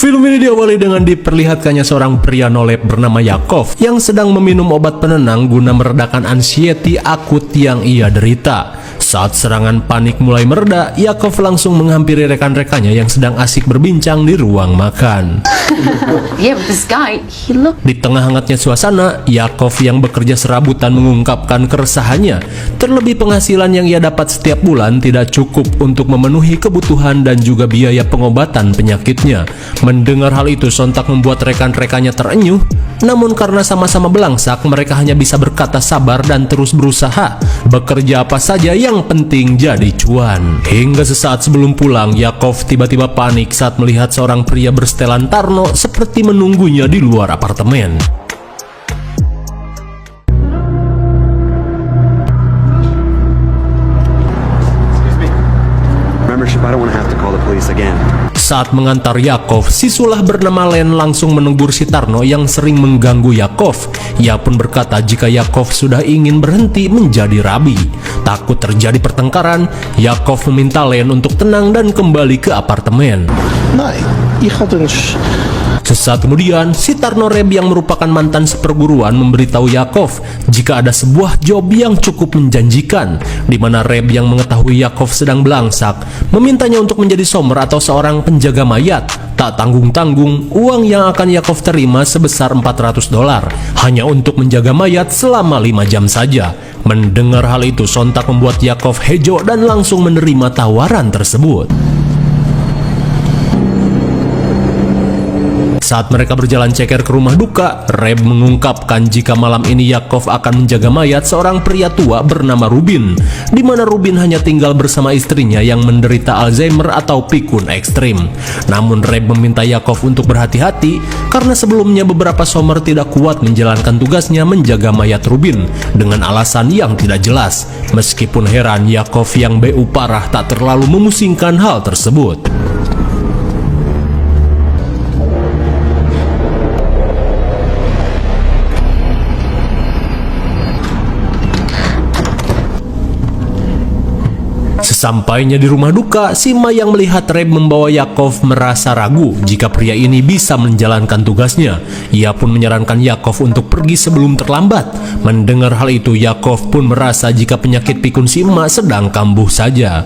Film ini diawali dengan diperlihatkannya seorang pria nolep bernama Yakov yang sedang meminum obat penenang guna meredakan anxiety akut yang ia derita. Saat serangan panik mulai mereda, Yakov langsung menghampiri rekan-rekannya yang sedang asik berbincang di ruang makan. Yeah, but this guy, he looked... Di tengah hangatnya suasana, Yakov yang bekerja serabutan mengungkapkan keresahannya. Terlebih penghasilan yang ia dapat setiap bulan tidak cukup untuk memenuhi kebutuhan dan juga biaya pengobatan penyakitnya. Mendengar hal itu sontak membuat rekan-rekannya terenyuh. Namun karena sama-sama belangsak, mereka hanya bisa berkata sabar dan terus berusaha. Bekerja apa saja yang penting jadi cuan. Hingga sesaat sebelum pulang, Yakov tiba-tiba panik saat melihat seorang pria bersetelan Tarno seperti menunggunya di luar apartemen. Membership, I don't want to have to call the police again. Saat mengantar Yakov, si sulah bernama Len langsung menegur si Tarno yang sering mengganggu Yakov. Ia pun berkata jika Yakov sudah ingin berhenti menjadi rabi. Takut terjadi pertengkaran, Yakov meminta Len untuk tenang dan kembali ke apartemen. Nee, je gaat eens. Sesaat kemudian, si Tarno Reb yang merupakan mantan seperguruan memberitahu Yakov jika ada sebuah job yang cukup menjanjikan, di mana Reb yang mengetahui Yakov sedang belangsak memintanya untuk menjadi somer atau seorang penjaga mayat. Tak tanggung-tanggung, uang yang akan Yakov terima sebesar $400 hanya untuk menjaga mayat selama 5 jam saja. Mendengar hal itu sontak membuat Yakov hejo dan langsung menerima tawaran tersebut. Saat mereka berjalan ceker ke rumah duka, Reb mengungkapkan jika malam ini Yakov akan menjaga mayat seorang pria tua bernama Rubin, di mana Rubin hanya tinggal bersama istrinya yang menderita Alzheimer atau pikun ekstrim. Namun Reb meminta Yakov untuk berhati-hati karena sebelumnya beberapa somer tidak kuat menjalankan tugasnya menjaga mayat Rubin dengan alasan yang tidak jelas. Meskipun heran, Yakov yang BU parah tak terlalu memusingkan hal tersebut. Sesampainya di rumah duka, Sima yang melihat Reb membawa Yakov merasa ragu jika pria ini bisa menjalankan tugasnya. Ia pun menyarankan Yakov untuk pergi sebelum terlambat. Mendengar hal itu, Yakov pun merasa jika penyakit pikun Sima sedang kambuh saja.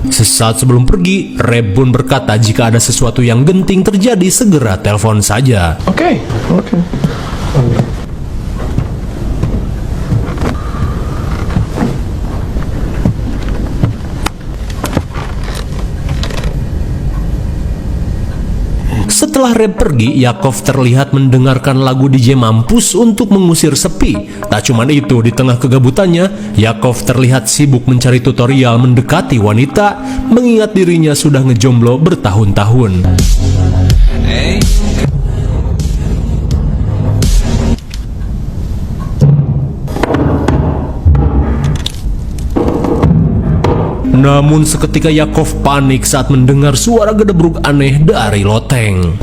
Sesaat sebelum pergi, Reb pun berkata jika ada sesuatu yang genting terjadi segera telepon saja. Oké. Setelah Reb pergi, Yakov terlihat mendengarkan lagu DJ mampus untuk mengusir sepi. Tak cuma itu, di tengah kegabutannya, Yakov terlihat sibuk mencari tutorial mendekati wanita, mengingat dirinya sudah ngejomblo bertahun-tahun. Namun seketika Yakov panik saat mendengar suara gedebruk aneh dari loteng.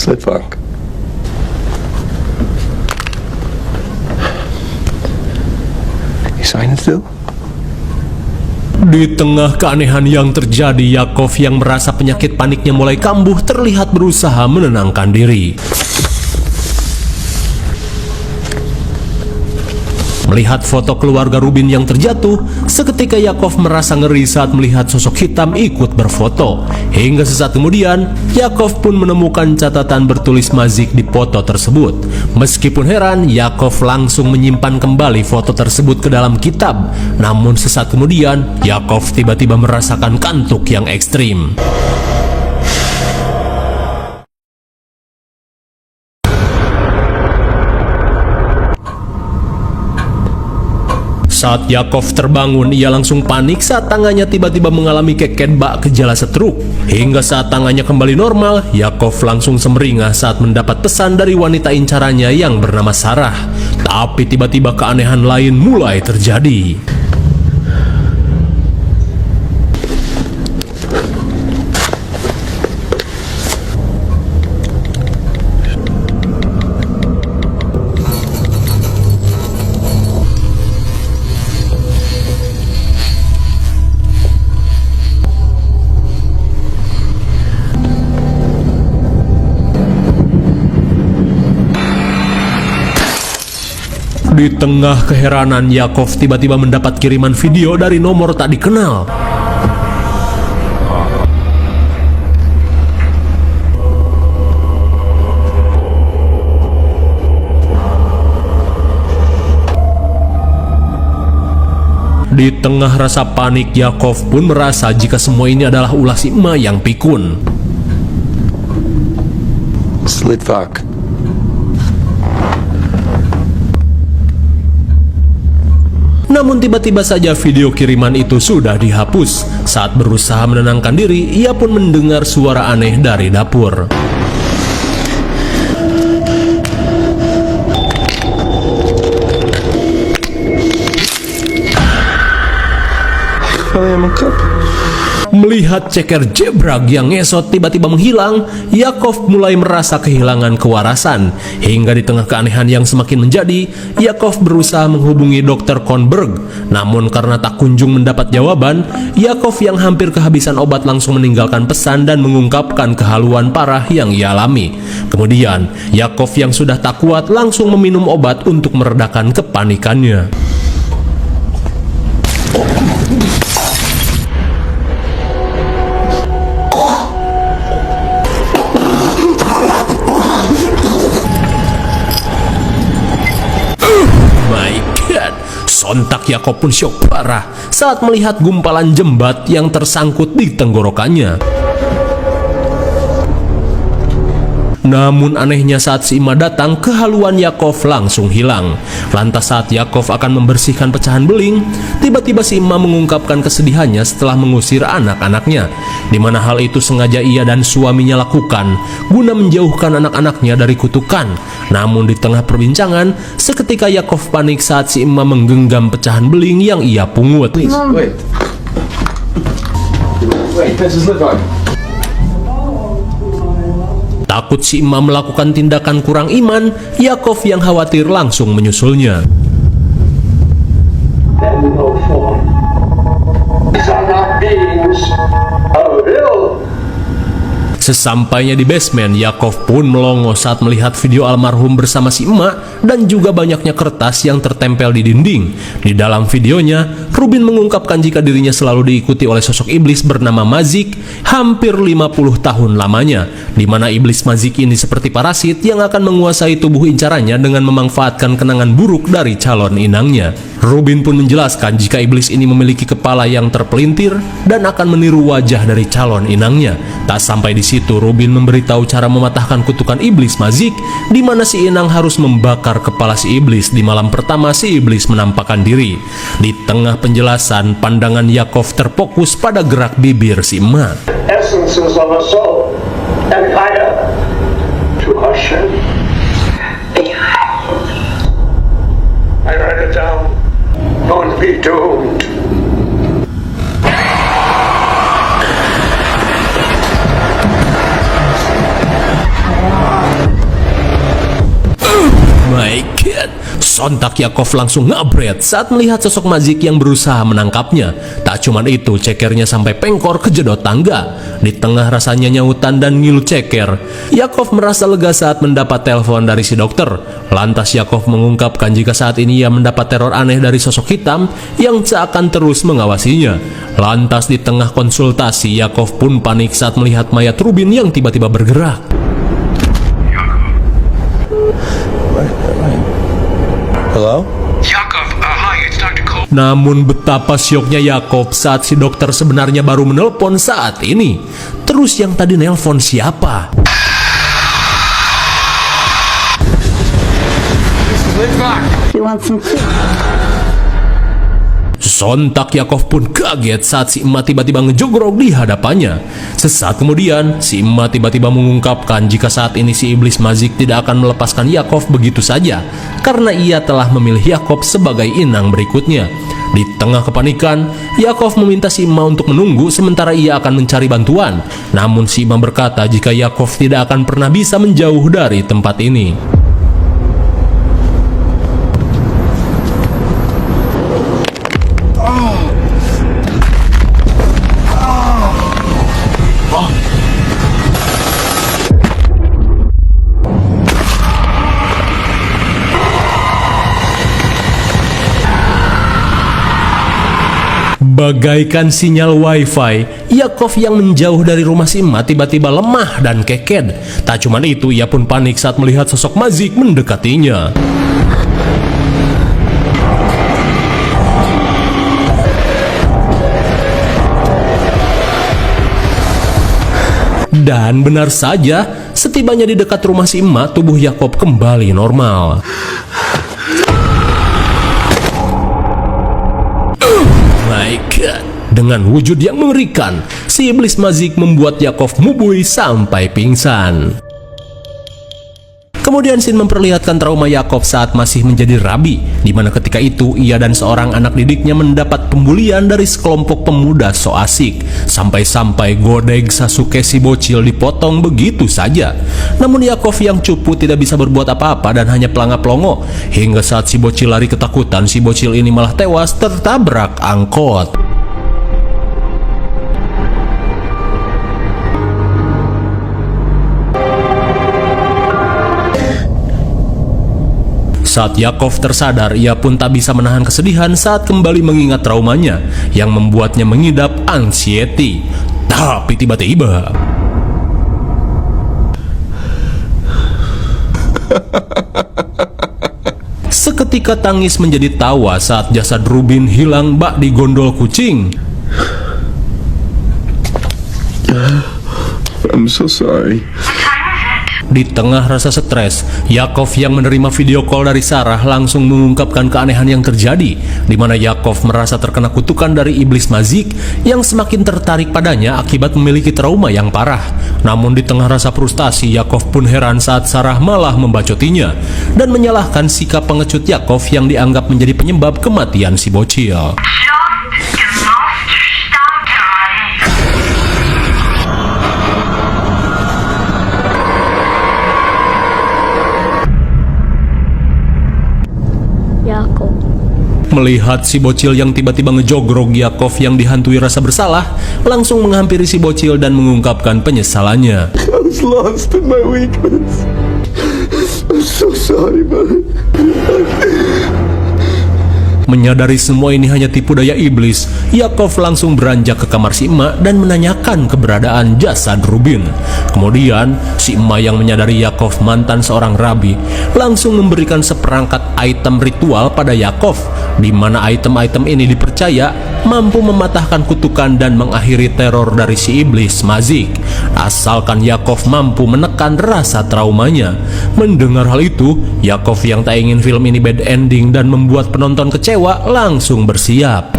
Slitvank. Is hij het stil? Di tengah keanehan yang terjadi, Yakov yang merasa penyakit paniknya mulai kambuh terlihat berusaha menenangkan diri. Melihat foto keluarga Rubin yang terjatuh, seketika Yakov merasa ngeri saat melihat sosok hitam ikut berfoto. Hingga sesaat kemudian, Yakov pun menemukan catatan bertulis Mazik di foto tersebut. Meskipun heran, Yakov langsung menyimpan kembali foto tersebut ke dalam kitab. Namun sesaat kemudian, Yakov tiba-tiba merasakan kantuk yang ekstrim. Saat Yakov terbangun, ia langsung panik saat tangannya tiba-tiba mengalami keket bak gejala stroke. Hingga saat tangannya kembali normal, Yakov langsung semeringah saat mendapat pesan dari wanita incarannya yang bernama Sarah. Tapi tiba-tiba keanehan lain mulai terjadi. Di tengah keheranan, Yakov tiba-tiba mendapat kiriman video dari nomor tak dikenal. Di tengah rasa panik, Yakov pun merasa jika semua ini adalah ulah si emak yang pikun. Slitvak. Namun tiba-tiba saja video kiriman itu sudah dihapus. Saat berusaha menenangkan diri, ia pun mendengar suara aneh dari dapur. Melihat ceker jebrag yang ngesot tiba-tiba menghilang, Yakov mulai merasa kehilangan kewarasan. Hingga di tengah keanehan yang semakin menjadi, Yakov berusaha menghubungi Dr. Kornberg. Namun karena tak kunjung mendapat jawaban, Yakov yang hampir kehabisan obat langsung meninggalkan pesan dan mengungkapkan kehaluan parah yang ia alami. Kemudian, Yakov yang sudah tak kuat langsung meminum obat untuk meredakan kepanikannya. Sontak Yakov pun syok parah saat melihat gumpalan jembat yang tersangkut di tenggorokannya. Namun anehnya saat si Ima datang, kehaluan Yakov langsung hilang. Lantas saat Yakov akan membersihkan pecahan beling, tiba-tiba si Ima mengungkapkan kesedihannya setelah mengusir anak-anaknya, di mana hal itu sengaja ia dan suaminya lakukan guna menjauhkan anak-anaknya dari kutukan. Namun di tengah perbincangan, seketika Yakov panik saat si Ima menggenggam pecahan beling yang ia pungut. Wait, Mrs. Slitvak. Takut si Ima melakukan tindakan kurang iman, Yakov yang khawatir langsung menyusulnya. Sesampainya di basement, Yakov pun melongo saat melihat video almarhum bersama si emak dan juga banyaknya kertas yang tertempel di dinding. Di dalam videonya, Rubin mengungkapkan jika dirinya selalu diikuti oleh sosok iblis bernama Mazik hampir 50 tahun lamanya, di mana iblis Mazik ini seperti parasit yang akan menguasai tubuh incarannya dengan memanfaatkan kenangan buruk dari calon inangnya. Rubin pun menjelaskan jika iblis ini memiliki kepala yang terpelintir dan akan meniru wajah dari calon inangnya. Tak sampai di situ, Rubin memberitahu cara mematahkan kutukan iblis Mazik, di mana si inang harus membakar kepala si iblis di malam pertama si iblis menampakkan diri. Di tengah penjelasan, pandangan Yakov terfokus pada gerak bibir si emak. Essences of a soul and higher to Hashem. I write it down. Don't be doomed. My God, sontak Yakov langsung ngabret saat melihat sosok Mazik yang berusaha menangkapnya. Tak cuma itu, cekernya sampai pengkor kejedot tangga. Di tengah rasanya nyautan dan ngilu ceker, Yakov merasa lega saat mendapat telepon dari si dokter. Lantas Yakov mengungkapkan jika saat ini ia mendapat teror aneh dari sosok hitam yang seakan terus mengawasinya. Lantas di tengah konsultasi, Yakov pun panik saat melihat mayat Rubin yang tiba-tiba bergerak. Hello? Yakov, hi, it's Dr. Cole. Namun betapa syoknya Yakov saat si dokter sebenarnya baru menelpon saat ini. Terus yang tadi nelpon siapa? Slitvak. You want some tea? Sontak Yakov pun kaget saat si emak tiba-tiba ngejogrok di hadapannya. Sesaat kemudian, si emak tiba-tiba mengungkapkan jika saat ini si iblis Mazik tidak akan melepaskan Yakov begitu saja, karena ia telah memilih Yakov sebagai inang berikutnya. Di tengah kepanikan, Yakov meminta si emak untuk menunggu sementara ia akan mencari bantuan. Namun si emak berkata jika Yakov tidak akan pernah bisa menjauh dari tempat ini. Bagaikan sinyal wifi, Yakov yang menjauh dari rumah si emak tiba-tiba lemah dan keked. Tak cuma itu, ia pun panik saat melihat sosok Mazik mendekatinya. Dan benar saja, setibanya di dekat rumah si emak, tubuh Yakov kembali normal. My God. Dengan wujud yang mengerikan, si iblis Mazik membuat Yakov mubui sampai pingsan. Kemudian Sin memperlihatkan trauma Yakov saat masih menjadi rabi, di mana ketika itu ia dan seorang anak didiknya mendapat pembulian dari sekelompok pemuda so asik, sampai-sampai godeg Sasuke si bocil dipotong begitu saja. Namun Yakov yang cupu tidak bisa berbuat apa-apa dan hanya pelangap-longo, hingga saat si bocil lari ketakutan, si bocil ini malah tewas tertabrak angkot. Saat Yakov tersadar, ia pun tak bisa menahan kesedihan saat kembali mengingat traumanya yang membuatnya mengidap anxiety. Tapi tiba-tiba seketika tangis menjadi tawa saat jasad Rubin hilang bak di gondol kucing. I'm so sorry. Di tengah rasa stres, Yakov yang menerima video call dari Sarah langsung mengungkapkan keanehan yang terjadi, di mana Yakov merasa terkena kutukan dari iblis Mazik yang semakin tertarik padanya akibat memiliki trauma yang parah. Namun di tengah rasa frustasi, Yakov pun heran saat Sarah malah membacotinya dan menyalahkan sikap pengecut Yakov yang dianggap menjadi penyebab kematian si bocil. Melihat si bocil yang tiba-tiba ngejogrok, Yakov yang dihantui rasa bersalah langsung menghampiri si bocil dan mengungkapkan penyesalannya. I was lost in my weakness. I'm so sorry, man. Menyadari semua ini hanya tipu daya iblis, Yakov langsung beranjak ke kamar si emak dan menanyakan keberadaan jasad Rubin. Kemudian, si emak yang menyadari Yakov mantan seorang rabi langsung memberikan seperangkat item ritual pada Yakov, di mana item-item ini dipercaya mampu mematahkan kutukan dan mengakhiri teror dari si iblis Mazik, asalkan Yakov mampu menekan rasa traumanya. Mendengar hal itu, Yakov yang tak ingin film ini bad ending dan membuat penonton kecewa langsung bersiap.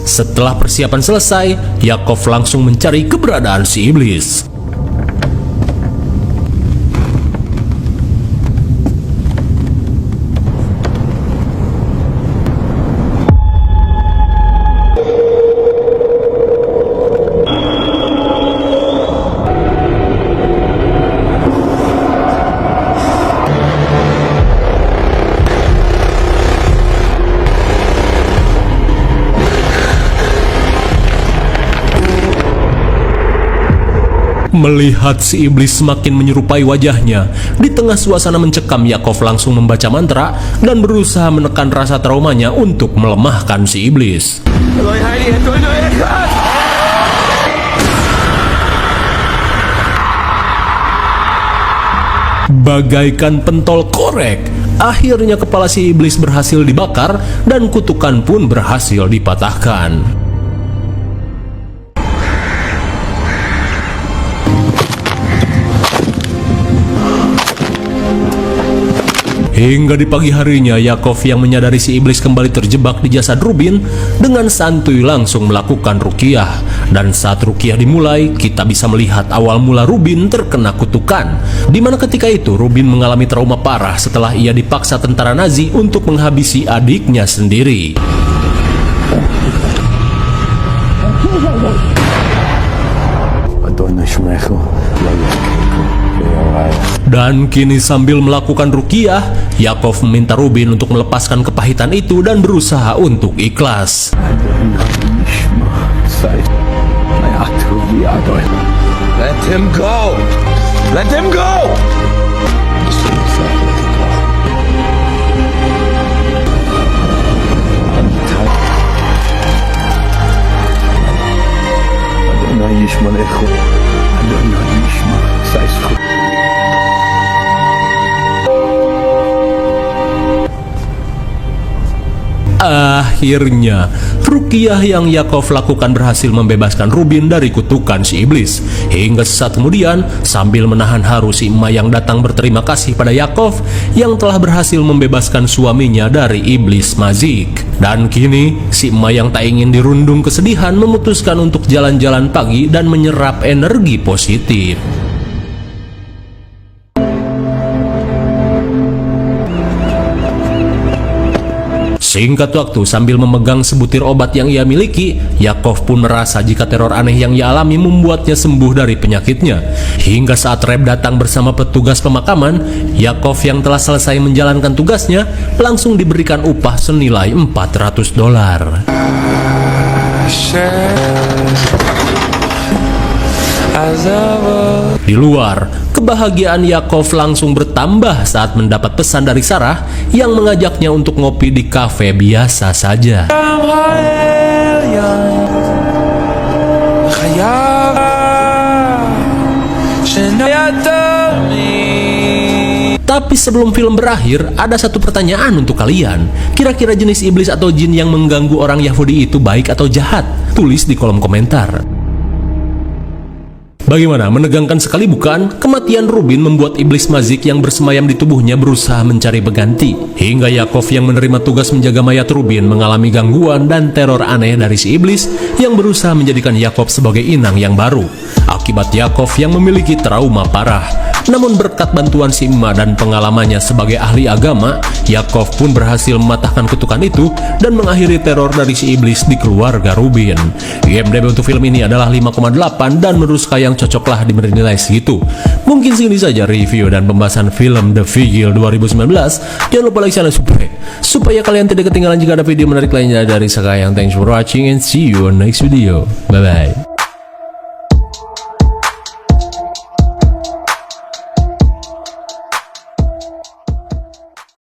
Setelah persiapan selesai, Yakov langsung mencari keberadaan si iblis. Melihat si iblis semakin menyerupai wajahnya, di tengah suasana mencekam, Yakov langsung membaca mantra dan berusaha menekan rasa traumanya untuk melemahkan si iblis. Bagaikan pentol korek, akhirnya kepala si iblis berhasil dibakar dan kutukan pun berhasil dipatahkan. Hingga di pagi harinya, Yakov yang menyadari si iblis kembali terjebak di jasad Rubin dengan santuy langsung melakukan ruqyah. Dan saat ruqyah dimulai, kita bisa melihat awal mula Rubin terkena kutukan, dimana ketika itu Rubin mengalami trauma parah setelah ia dipaksa tentara Nazi untuk menghabisi adiknya sendiri. Dan kini sambil melakukan ruqyah, Yakov meminta Rubin untuk melepaskan kepahitan itu dan berusaha untuk ikhlas. Let him go! Let him go! Akhirnya, ruqyah yang Yakov lakukan berhasil membebaskan Rubin dari kutukan si iblis. Hingga sesaat kemudian, sambil menahan haru, si emak yang datang berterima kasih pada Yakov yang telah berhasil membebaskan suaminya dari iblis mazik. Dan kini, si emak yang tak ingin dirundung kesedihan memutuskan untuk jalan-jalan pagi dan menyerap energi positif. Singkat waktu, sambil memegang sebutir obat yang ia miliki, Yakov pun merasa jika teror aneh yang ia alami membuatnya sembuh dari penyakitnya. Hingga saat Reb datang bersama petugas pemakaman, Yakov yang telah selesai menjalankan tugasnya langsung diberikan upah senilai $400. Di luar, kebahagiaan Yakov langsung bertambah saat mendapat pesan dari Sarah yang mengajaknya untuk ngopi di kafe biasa saja. Tapi sebelum film berakhir, ada satu pertanyaan untuk kalian. Kira-kira jenis iblis atau jin yang mengganggu orang Yahudi itu baik atau jahat? Tulis di kolom komentar. Bagaimana, menegangkan sekali bukan? Kematian Rubin membuat iblis mazik yang bersemayam di tubuhnya berusaha mencari pengganti. Hingga Yakov yang menerima tugas menjaga mayat Rubin mengalami gangguan dan teror aneh dari si iblis yang berusaha menjadikan Yakov sebagai inang yang baru. Akibat Yakov yang memiliki trauma parah. Namun berkat bantuan si emak dan pengalamannya sebagai ahli agama, Yakov pun berhasil mematahkan kutukan itu dan mengakhiri teror dari si iblis di keluarga Rubin. IMDb untuk film ini adalah 5,8 dan menurut saya yang cocoklah diberi nilai segitu. Mungkin segini saja review dan pembahasan film The Vigil 2019. Jangan lupa like, channel subscribe supaya kalian tidak ketinggalan jika ada video menarik lainnya dari saya. Thanks for watching and see you on next video. Bye bye.